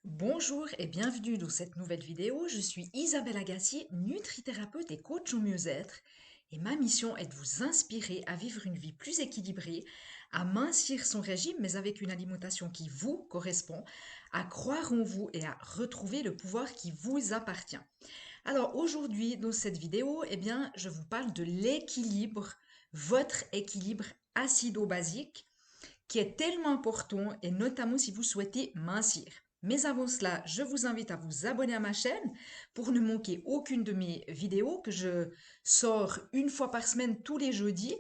Bonjour et bienvenue dans cette nouvelle vidéo. Je suis Isabelle Agassi, nutrithérapeute et coach au mieux-être. Et ma mission est de vous inspirer à vivre une vie plus équilibrée, à mincir son régime, mais avec une alimentation qui vous correspond, à croire en vous et à retrouver le pouvoir qui vous appartient. Alors aujourd'hui, dans cette vidéo, je vous parle de l'équilibre, votre équilibre acido-basique qui est tellement important et notamment si vous souhaitez mincir. Mais avant cela, je vous invite à vous abonner à ma chaîne pour ne manquer aucune de mes vidéos que je sors une fois par semaine tous les jeudis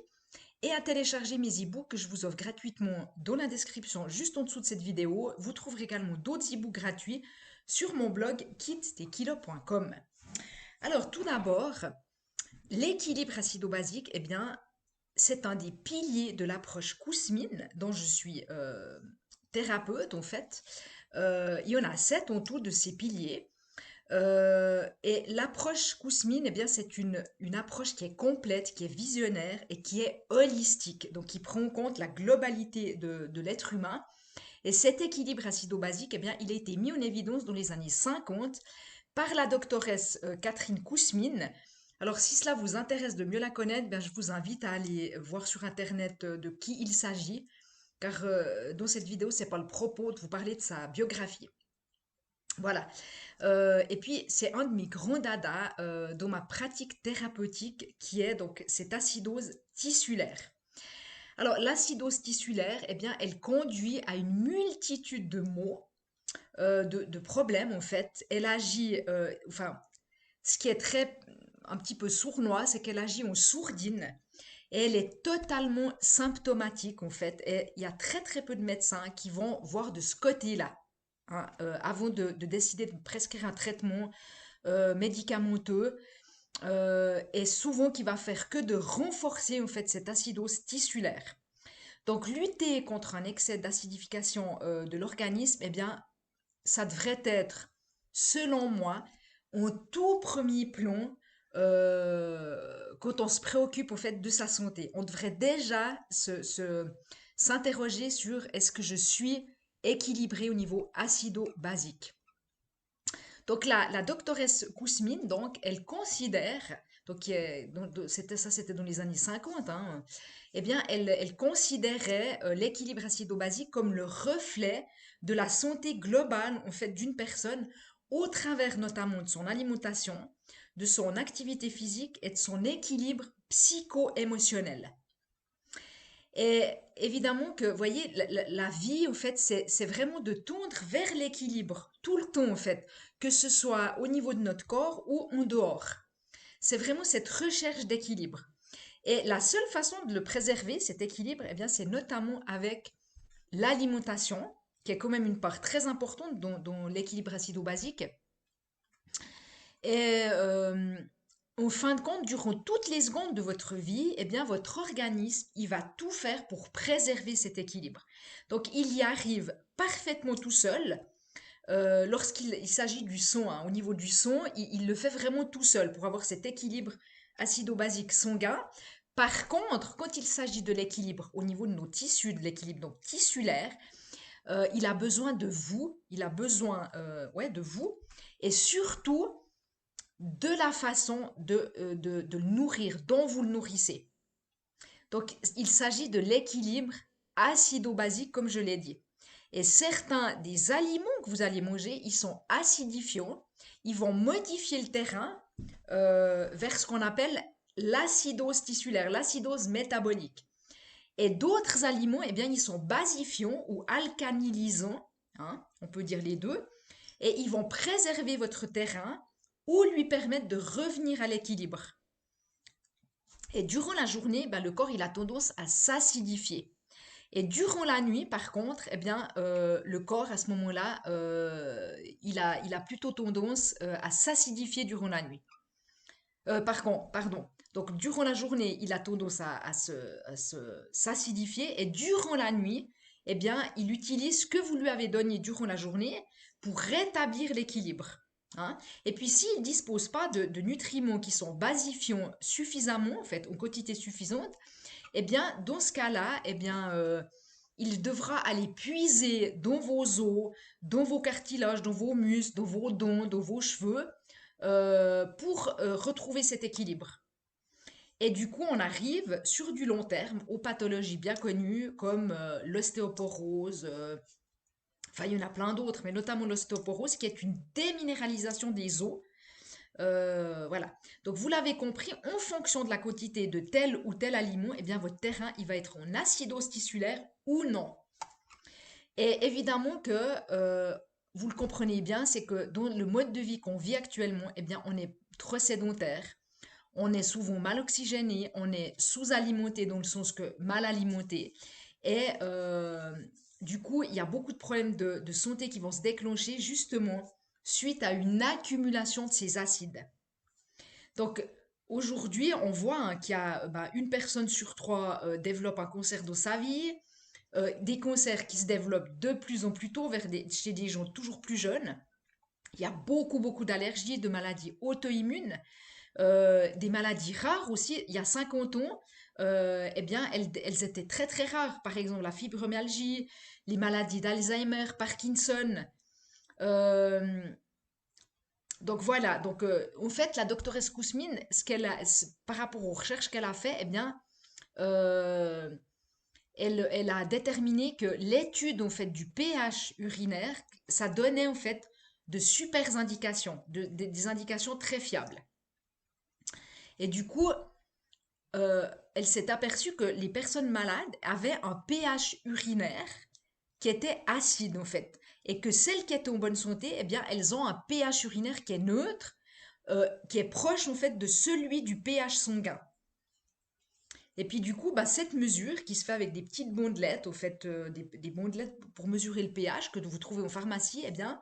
et à télécharger mes e-books que je vous offre gratuitement dans la description juste en dessous de cette vidéo. Vous trouverez également d'autres e-books gratuits sur mon blog kitteskilo.com. Alors tout d'abord, l'équilibre acido-basique, c'est un des piliers de l'approche Kousmine, dont je suis thérapeute en fait. Il y en a 7 en tout de ces piliers. Et l'approche Kousmine, c'est une approche qui est complète, qui est visionnaire et qui est holistique, donc qui prend en compte la globalité de l'être humain. Et cet équilibre acido-basique, il a été mis en évidence dans les années 50 par la doctoresse Catherine Kousmine. Alors, si cela vous intéresse de mieux la connaître, je vous invite à aller voir sur Internet de qui il s'agit, car dans cette vidéo, c'est pas le propos de vous parler de sa biographie. Voilà. Et puis, c'est un de mes grands dadas dans ma pratique thérapeutique qui est donc cette acidose tissulaire. Alors, l'acidose tissulaire, elle conduit à une multitude de maux, de problèmes en fait. Elle agit, ce qui est un petit peu sournois, c'est qu'elle agit en sourdine et elle est totalement symptomatique en fait. Et il y a très très peu de médecins qui vont voir de ce côté-là, hein, avant de décider de prescrire un traitement médicamenteux et souvent qui va faire que de renforcer en fait cette acidose tissulaire. Donc lutter contre un excès d'acidification de l'organisme, ça devrait être, selon moi, en tout premier plan quand on se préoccupe au fait de sa santé. On devrait déjà s'interroger sur est-ce que je suis équilibré au niveau acido-basique. Donc la doctoresse Kousmine, donc, elle considère, c'était dans les années 50, hein, elle considérait l'équilibre acido-basique comme le reflet de la santé globale en fait d'une personne au travers notamment de son alimentation, de son activité physique et de son équilibre psycho-émotionnel. Et évidemment que, vous voyez, la vie, en fait, c'est vraiment de tendre vers l'équilibre, tout le temps, en fait, que ce soit au niveau de notre corps ou en dehors. C'est vraiment cette recherche d'équilibre. Et la seule façon de le préserver, cet équilibre, c'est notamment avec l'alimentation, qui est quand même une part très importante dans l'équilibre acido-basique. Et en fin de compte, durant toutes les secondes de votre vie, votre organisme, il va tout faire pour préserver cet équilibre. Donc, il y arrive parfaitement tout seul. Lorsqu'il s'agit du son, hein, au niveau du son, il le fait vraiment tout seul pour avoir cet équilibre acido-basique sanguin. Par contre, quand il s'agit de l'équilibre au niveau de nos tissus, de l'équilibre donc tissulaire, il a besoin de vous, il a besoin de vous, et surtout de la façon de le nourrir, dont vous le nourrissez. Donc, il s'agit de l'équilibre acido-basique, comme je l'ai dit. Et certains des aliments que vous allez manger, ils sont acidifiants, ils vont modifier le terrain vers ce qu'on appelle l'acidose tissulaire, l'acidose métabolique. Et d'autres aliments, ils sont basifiants ou alcanilisants, hein, on peut dire les deux, et ils vont préserver votre terrain ou lui permettre de revenir à l'équilibre. Et durant la journée, le corps il a tendance à s'acidifier. Et durant la nuit, par contre, le corps à ce moment-là, il a plutôt tendance à s'acidifier durant la nuit. Pardon. Donc durant la journée, il a tendance s'acidifier et durant la nuit, il utilise ce que vous lui avez donné durant la journée pour rétablir l'équilibre, hein. Et puis s'il ne dispose pas de nutriments qui sont basifiants suffisamment, en fait, en quantité suffisante, dans ce cas-là, il devra aller puiser dans vos os, dans vos cartilages, dans vos muscles, dans vos dents, dans vos cheveux, pour retrouver cet équilibre. Et du coup, on arrive sur du long terme aux pathologies bien connues comme l'ostéoporose, enfin il y en a plein d'autres, mais notamment l'ostéoporose qui est une déminéralisation des os. Voilà. Donc vous l'avez compris, en fonction de la quantité de tel ou tel aliment, eh bien votre terrain il va être en acidose tissulaire ou non. Et évidemment que vous le comprenez bien, c'est que dans le mode de vie qu'on vit actuellement, eh bien on est trop sédentaire, on est souvent mal oxygéné, on est sous-alimenté dans le sens que mal alimenté. Et du coup, il y a beaucoup de problèmes de santé qui vont se déclencher justement suite à une accumulation de ces acides. Donc aujourd'hui, on voit hein, qu'il y a une personne sur trois développe un cancer dans sa vie, des cancers qui se développent de plus en plus tôt chez des gens toujours plus jeunes. Il y a beaucoup d'allergies, de maladies auto-immunes, des maladies rares aussi. Il y a 50 ans, eh bien, elles étaient très rares. Par exemple, la fibromyalgie, les maladies d'Alzheimer, Parkinson. Euh, donc voilà, donc en fait, la doctoresse Kousmine, par rapport aux recherches qu'elle a fait, eh bien, euh, elle a déterminé que l'étude en fait du pH urinaire, ça donnait en fait de super indications, des indications très fiables. Et du coup, elle s'est aperçue que les personnes malades avaient un pH urinaire qui était acide en fait, et que celles qui étaient en bonne santé, eh bien, elles ont un pH urinaire qui est neutre, qui est proche en fait de celui du pH sanguin. Et puis du coup, cette mesure qui se fait avec des petites bandelettes, au fait, des bandelettes pour mesurer le pH que vous trouvez en pharmacie, eh bien,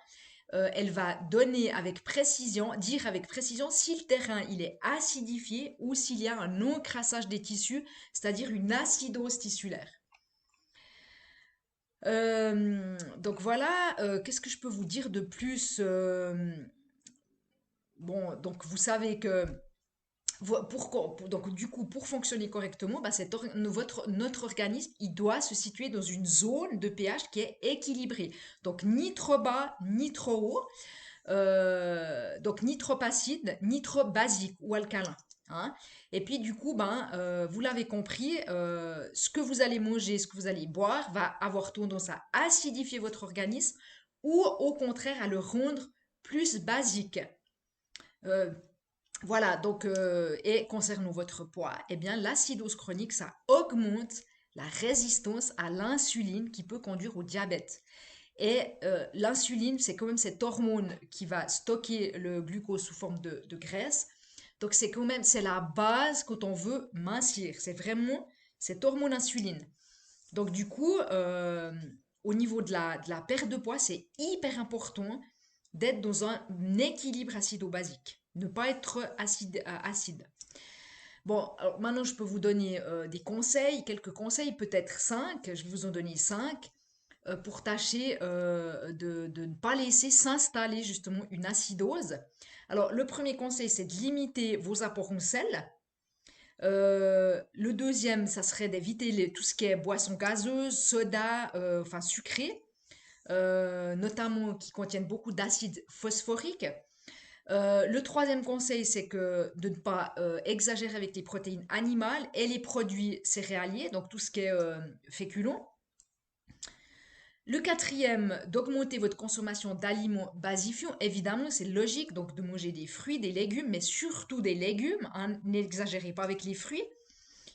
elle va donner avec précision, dire avec précision si le terrain il est acidifié ou s'il y a un encrassage des tissus, c'est-à-dire une acidose tissulaire. Donc voilà, qu'est-ce que je peux vous dire de plus? Bon, donc vous savez que donc du coup, pour fonctionner correctement, notre organisme, il doit se situer dans une zone de pH qui est équilibrée. Donc ni trop bas, ni trop haut. Donc ni trop acide, ni trop basique ou alcalin. Hein. Et puis du coup, vous l'avez compris, ce que vous allez manger, ce que vous allez boire va avoir tendance à acidifier votre organisme ou au contraire à le rendre plus basique. Euh, voilà, donc, et concernant votre poids, eh bien, l'acidose chronique, ça augmente la résistance à l'insuline qui peut conduire au diabète. Et l'insuline, c'est quand même cette hormone qui va stocker le glucose sous forme de graisse. Donc, c'est la base quand on veut mincir. C'est vraiment cette hormone insuline. Donc, du coup, au niveau de la perte de poids, c'est hyper important d'être dans un équilibre acido-basique. Ne pas être acide. Bon, alors maintenant, je peux vous donner des conseils, quelques conseils, peut-être 5. Je vais vous en donner 5 pour tâcher de ne pas laisser s'installer justement une acidose. Alors, le premier conseil, c'est de limiter vos apports en sel. Le deuxième, ça serait d'éviter tout ce qui est boissons gazeuses, soda, enfin sucré, notamment qui contiennent beaucoup d'acide phosphorique. Le troisième conseil, c'est de ne pas exagérer avec les protéines animales et les produits céréaliers, donc tout ce qui est féculent. Le quatrième, d'augmenter votre consommation d'aliments basifiants. Évidemment, c'est logique donc de manger des fruits, des légumes, mais surtout des légumes. Hein, n'exagérez pas avec les fruits.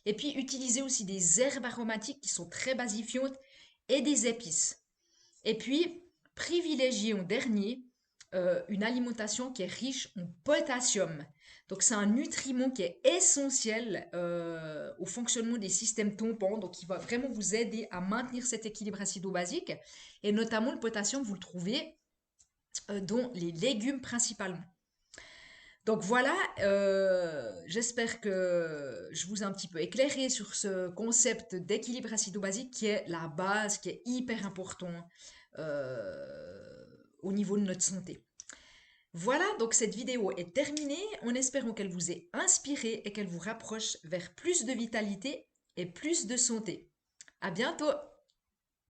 Et puis, utilisez aussi des herbes aromatiques qui sont très basifiantes et des épices. Et puis, privilégiez en dernier une alimentation qui est riche en potassium. Donc, c'est un nutriment qui est essentiel au fonctionnement des systèmes tampons. Donc, il va vraiment vous aider à maintenir cet équilibre acido-basique. Et notamment, le potassium, vous le trouvez dans les légumes principalement. Donc voilà, j'espère que je vous ai un petit peu éclairé sur ce concept d'équilibre acido-basique qui est la base, qui est hyper important au niveau de notre santé. Voilà, donc cette vidéo est terminée en espérant qu'elle vous ait inspiré et qu'elle vous rapproche vers plus de vitalité et plus de santé. À bientôt!